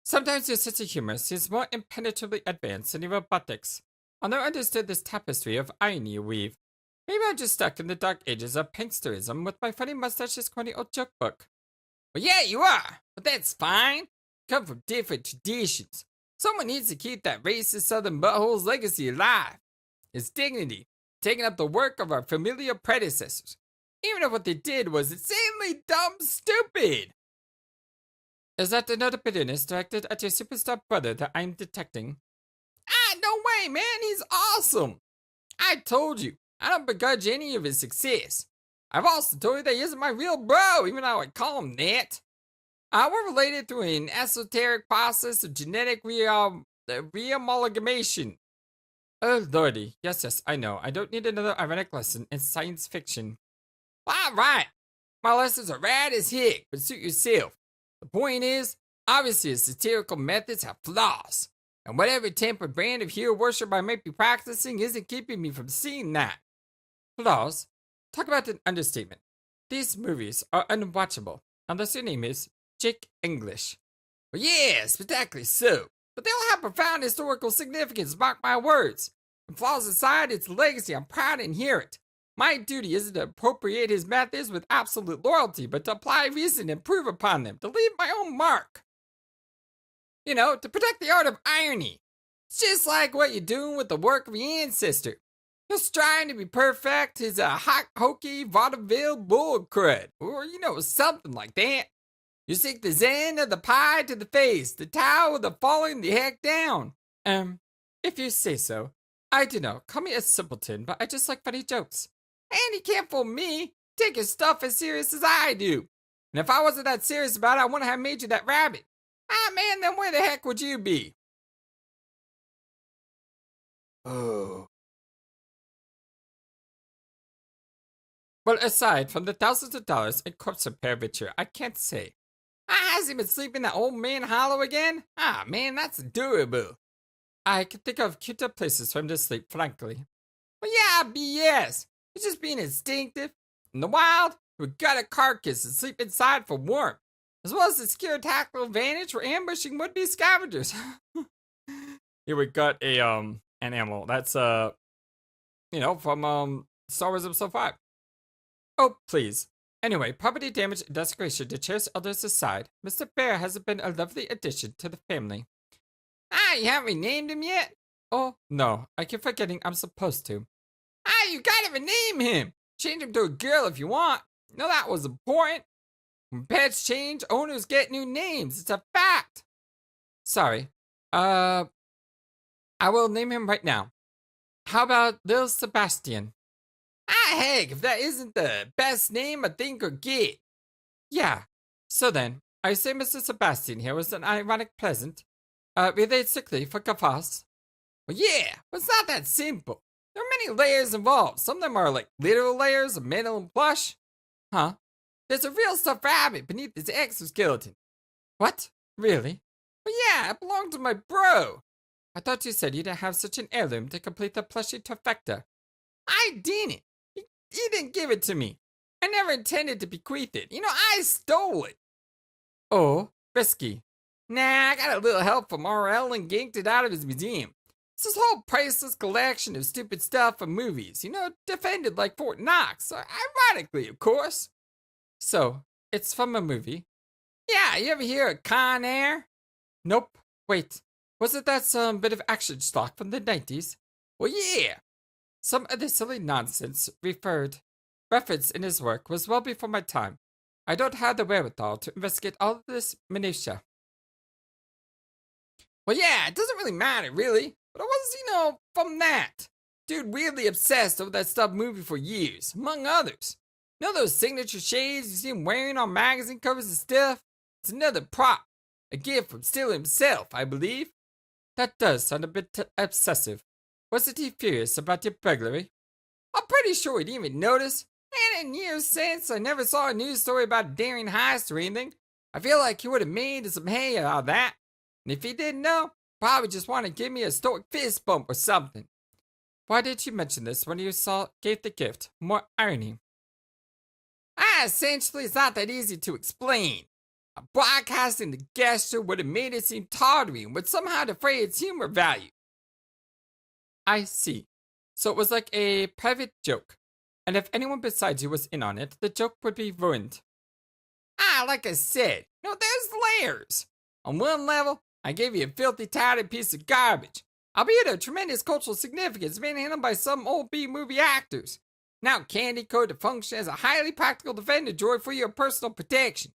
Sometimes your sense of humor seems more impenetrably advanced than your robotics. I never understood this tapestry of irony you weave. Maybe I'm just stuck in the dark ages of pranksterism with my funny mustache's corny old joke book. Well, yeah, you are, but that's fine. Come from different traditions. Someone needs to keep that racist southern butthole's legacy alive. His dignity, taking up the work of our familiar predecessors, even if what they did was insanely dumb stupid. Is that the note of bitterness directed at your superstar brother that I'm detecting? Ah, no way, man, he's awesome. I told you, I don't begrudge any of his success. I've also told you that he isn't my real bro, even though I call him that. We're related through an esoteric process of genetic reamalgamation. Oh, lordy. Yes, I know. I don't need another ironic lesson in science fiction. All right. My lessons are rad as heck, but suit yourself. The point is, obviously his satirical methods have flaws, and whatever tempered brand of hero worship I might be practicing isn't keeping me from seeing that. Flaws? Talk about an understatement. These movies are unwatchable, unless your name is Jake English. Well, yeah, spectacularly so, but they'll have profound historical significance, mark my words. And flaws aside, it's a legacy I'm proud to inherit. My duty isn't to appropriate his methods with absolute loyalty, but to apply reason and improve upon them, to leave my own mark. You know, to protect the art of irony. It's just like what you're doing with the work of your ancestor. You're striving to be perfect, his hot, hokey, vaudeville bull crud, or, something like that. You stick the zen of the pie to the face, the towel of the falling the heck down. If you say so. I don't know, call me a simpleton, but I just like funny jokes. And you can't fool me. Take your stuff as serious as I do. And if I wasn't that serious about it, I wouldn't have made you that rabbit. Ah, man, then where the heck would you be? Oh. Well, aside from the thousands of dollars in corpse repair venture, I can't say. Has he been sleeping that old man hollow again? Ah, man, that's adorable. I can think of cuter places for him to sleep, frankly. Well, yeah, BS. He's just being instinctive. In the wild, he would gut a carcass and sleep inside for warmth, as well as the secure tactical advantage for ambushing would-be scavengers. He would gut an animal. That's from Star Wars Episode 5. Oh, please. Anyway, property damage and desecration to cherished elders aside, Mr. Bear has been a lovely addition to the family. You haven't renamed him yet? Oh, no, I keep forgetting I'm supposed to. You gotta rename him! Change him to a girl if you want. No, that was important. When pets change, owners get new names. It's a fact. Sorry. I will name him right now. How about Lil Sebastian? Heck, if that isn't the best name a thing could get. Yeah. So then, I say Mr. Sebastian here was an ironic pleasant. Related strictly for guffaws. Well, yeah, but it's not that simple. There are many layers involved. Some of them are like literal layers of metal and plush. Huh? There's a real stuffed rabbit beneath this exoskeleton. What? Really? Well, yeah, it belonged to my bro. I thought you said you didn't have such an heirloom to complete the plushy trifecta. I didn't. He didn't give it to me. I never intended to bequeath it. I stole it. Oh, risky. Nah, I got a little help from RL and ganked it out of his museum. It's this whole priceless collection of stupid stuff from movies, defended like Fort Knox, ironically, of course. So, it's from a movie? Yeah, you ever hear of Con Air? Nope. Wait, wasn't that some bit of action stock from the 90s? Well, yeah. Some of the silly nonsense referenced in his work was well before my time. I don't have the wherewithal to investigate all of this minutiae. Well, yeah, it doesn't really matter, really. But I was, from that. Dude weirdly obsessed over that stuff movie for years, among others. You know those signature shades you see him wearing on magazine covers and stuff? It's another prop. A gift from Steele himself, I believe. That does sound a bit obsessive. Wasn't he furious about your burglary? I'm pretty sure he didn't even notice. And in years since, I never saw a news story about a daring heist or anything. I feel like he would have made some hay out of that. And if he didn't know, probably just wanted to give me a stoic fist bump or something. Why did you mention this when you gave the gift? More irony. Essentially, it's not that easy to explain. Broadcasting the gesture would have made it seem tawdry and would somehow defray its humor value. I see. So it was like a private joke. And if anyone besides you was in on it, the joke would be ruined. Like I said, there's layers. On one level, I gave you a filthy, tattered piece of garbage, albeit of tremendous cultural significance manhandled by some old B-movie actors. Now candy code to function as a highly practical defender droid for your personal protection.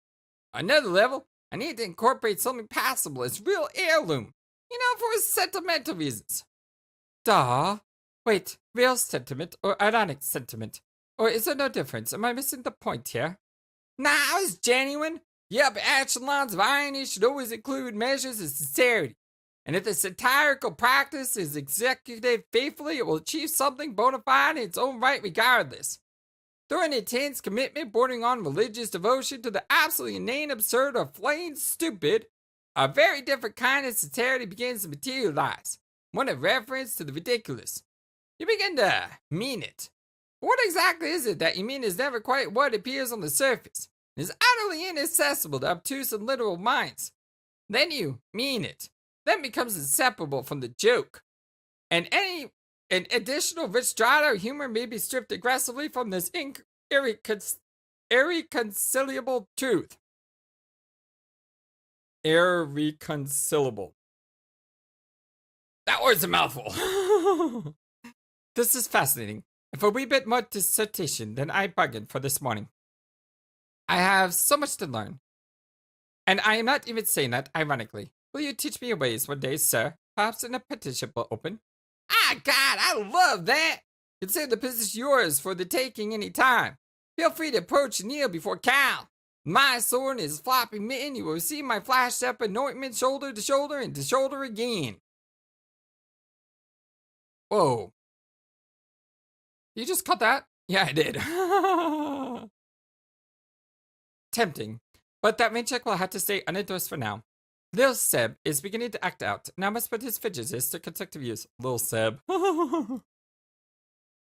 Another level, I need to incorporate something passable as real heirloom, for sentimental reasons. Duh. Wait, real sentiment or ironic sentiment? Or is there no difference? Am I missing the point here? Nah, it's genuine. The upper echelons of irony should always include measures of sincerity. And if the satirical practice is executed faithfully, it will achieve something bona fide in its own right regardless. Through an intense commitment bordering on religious devotion to the absolutely inane, absurd, or plain stupid, a very different kind of sincerity begins to materialize. One of reference to the ridiculous. You begin to mean it. But what exactly is it that you mean is never quite what appears on the surface? It is utterly inaccessible to obtuse and literal minds. Then you mean it. Then becomes inseparable from the joke. And an additional rich strata of humor may be stripped aggressively from this irreconcilable truth. Irreconcilable. That word's a mouthful. This is fascinating. And for a wee bit more dissertation than I bargained for this morning. I have so much to learn. And I am not even saying that ironically. Will you teach me your ways one day, sir? Perhaps an apprenticeship will open. God, I love that! Consider the position yours for the taking any time. Feel free to approach and kneel before Cal. My sword and his floppy mitten, you will receive my flash step anointment shoulder to shoulder and to shoulder again. Whoa. You just cut that? Yeah, I did. Tempting. But that main check will have to stay unaddressed for now. Lil Seb is beginning to act out. Now must put his fidgets to constructive use. Lil Seb.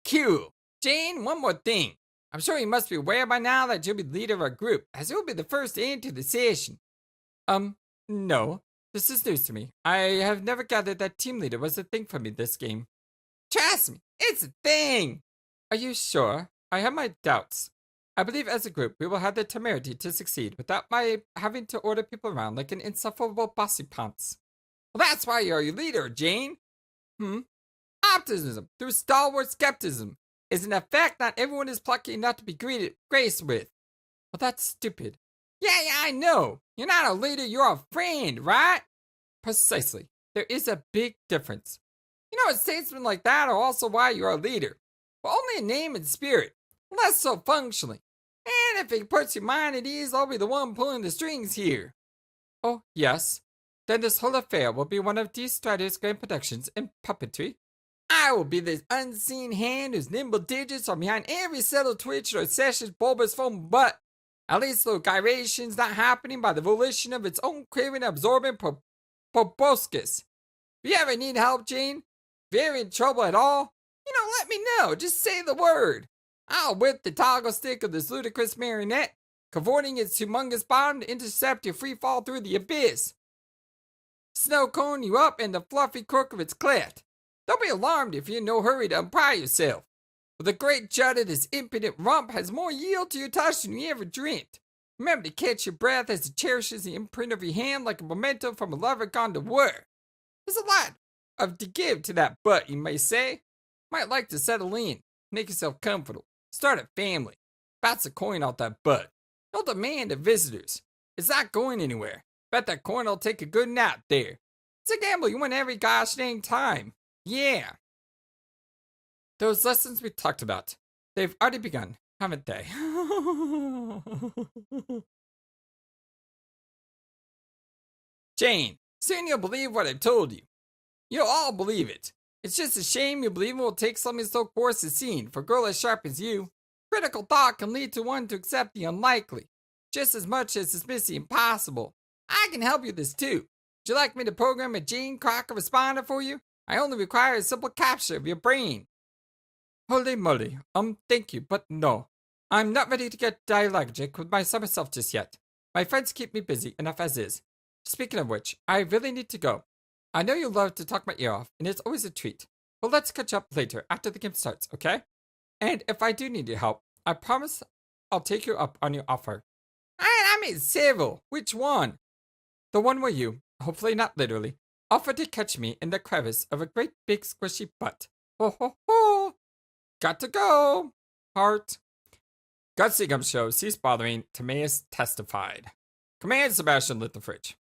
Q. Jane, one more thing. I'm sure you must be aware by now that you'll be the leader of our group, as you'll be the first to enter the session. No. This is news to me. I have never gathered that team leader was a thing for me this game. Trust me, it's a thing. Are you sure? I have my doubts. I believe as a group we will have the temerity to succeed without my having to order people around like an insufferable bossy pants. Well, that's why you're your leader, Jane. Optimism through stalwart skepticism is an effect not everyone is plucky enough to be graced with. Well, that's stupid. Yeah, I know. You're not a leader, you're a friend, right? Precisely. There is a big difference. A statesman like that are also why you're a leader. But only in name and spirit. Less so functionally. And if it puts your mind at ease, I'll be the one pulling the strings here. Oh, yes. Then this whole affair will be one of D. Strider's grand productions in puppetry. I will be the unseen hand whose nimble digits are behind every subtle twitch or session's bulbous foam butt. At least the gyration's not happening by the volition of its own craving absorbent proboscis. If you ever need help, Jane, if you're in trouble at all, let me know. Just say the word. I'll whip the toggle stick of this ludicrous marionette, cavorting its humongous bottom to intercept your free fall through the abyss. Snow cone you up in the fluffy crook of its cleft. Don't be alarmed if you're in no hurry to unpry yourself. For the great jut of this impudent rump has more yield to your touch than you ever dreamed. Remember to catch your breath as it cherishes the imprint of your hand like a memento from a lover gone to war. There's a lot of to give to that butt, you may say. Might like to settle in, make yourself comfortable, start a family. Bounce a coin off that butt. Don't demand of visitors. It's not going anywhere. Bet that coin will take a good nap there. It's a gamble you win every gosh dang time. Yeah. Those lessons we talked about, they've already begun, haven't they? Jane, soon you'll believe what I've told you. You'll all believe it. It's just a shame you believe it will take something so coarse as seen for a girl as sharp as you. Critical thought can lead to one to accept the unlikely, just as much as dismiss the impossible. I can help you with this too. Would you like me to program a Jane Crocker responder for you? I only require a simple capture of your brain. Holy moly, thank you, but no. I'm not ready to get dialogic with my summer self just yet. My friends keep me busy enough as is. Speaking of which, I really need to go. I know you love to talk my ear off, and it's always a treat. But let's catch up later after the game starts, okay? And if I do need your help, I promise I'll take you up on your offer. I mean several. Which one? The one where you, hopefully not literally, offered to catch me in the crevice of a great big squishy butt. Ho ho ho! Got to go! Heart. Gutsy Gum Show ceased bothering. Timaeus testified. Command Sebastian lit the fridge.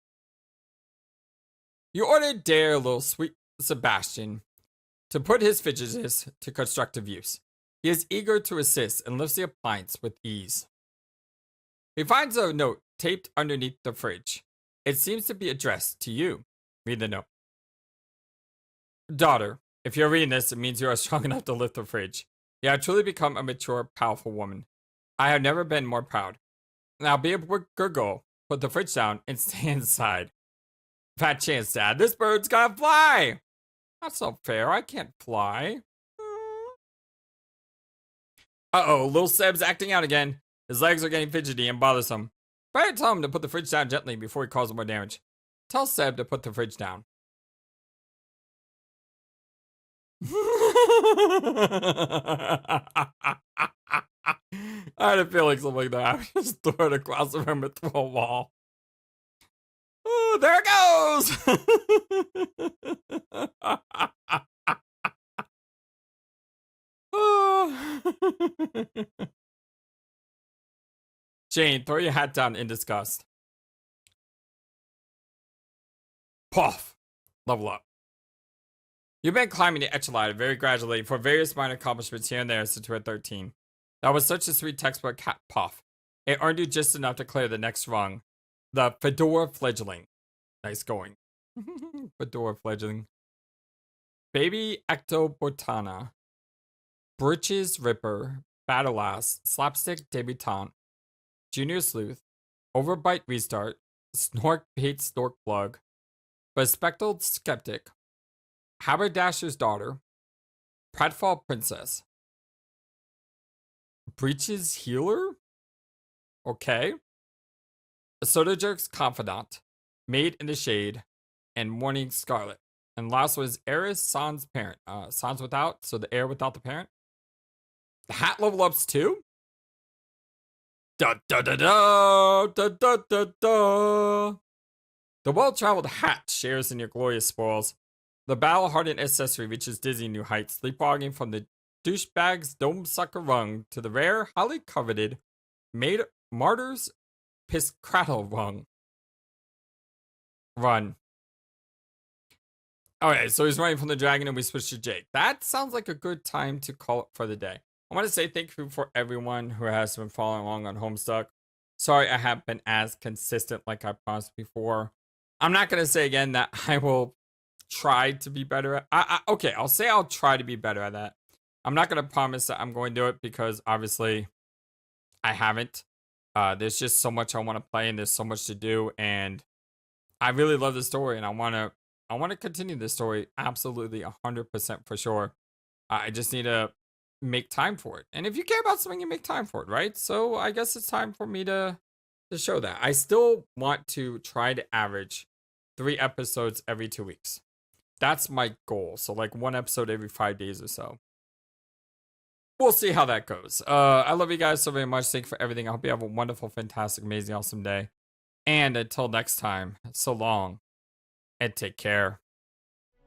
You ordered dear little sweet Sebastian to put his fidgeters to constructive use. He is eager to assist and lifts the appliance with ease. He finds a note taped underneath the fridge. It seems to be addressed to you. Read the note. Daughter, if you're reading this, it means you are strong enough to lift the fridge. You have truly become a mature, powerful woman. I have never been more proud. Now be a good girl, put the fridge down, and stay inside. Fat chance, Dad. This bird's gotta fly! That's not fair. I can't fly. Uh-oh, little Seb's acting out again. His legs are getting fidgety and bothersome. Better tell him to put the fridge down gently before he causes more damage. Tell Seb to put the fridge down. I had a feeling something like that. I just threw it across the room and through a wall. Oh, there it goes! Jane, throw your hat down in disgust. Puff! Level up. You've been climbing the echelon very gradually for various minor accomplishments here and there since you were 13. That was such a sweet textbook cat puff. It earned you just enough to clear the next rung. The Fedora Fledgling. Nice going. Fedora Fledgling. Baby Ectobotana. Britches Ripper. Battle Ass. Slapstick Debutante. Junior Sleuth. Overbite Restart. Snork Bait Stork Plug. Bespectacled Skeptic. Haberdasher's Daughter. Pratfall Princess. Breeches Healer? Okay. Soda Jerk's Confidant. Maid in the Shade. And Morning Scarlet. And last was Eris Sans Parent. Sans without, so the heir without the parent. The hat level ups too? Da da da da da da da da. The well-traveled hat shares in your glorious spoils. The battle-hardened accessory reaches dizzy new heights, leapfrogging from the douchebag's dome sucker rung to the rare, highly coveted martyr's piscrattle run. Okay, so he's running from the dragon and we switch to Jake. That sounds like a good time to call it for the day. I want to say thank you for everyone who has been following along on Homestuck. Sorry I haven't been as consistent like I promised before. I'm not going to say again that I will try to be better at okay, I'll say I'll try to be better at that. I'm not going to promise that I'm going to do it because obviously I haven't. There's just so much I want to play and there's so much to do, and I really love the story and I want to continue this story absolutely 100% for sure. I just need to make time for it. And if you care about something, you make time for it, right? So I guess it's time for me to show that. I still want to try to average 3 episodes every 2 weeks. That's my goal. So like 1 episode every 5 days or so. We'll see how that goes. I love you guys so very much. Thank you for everything. I hope you have a wonderful, fantastic, amazing, awesome day. And until next time, so long and take care.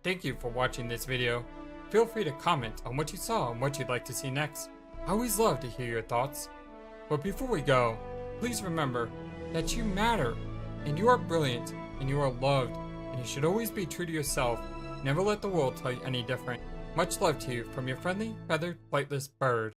Thank you for watching this video. Feel free to comment on what you saw and what you'd like to see next. I always love to hear your thoughts. But before we go, please remember that you matter, and you are brilliant, and you are loved, and you should always be true to yourself. Never let the world tell you any different. Much love to you from your friendly, feathered, flightless bird.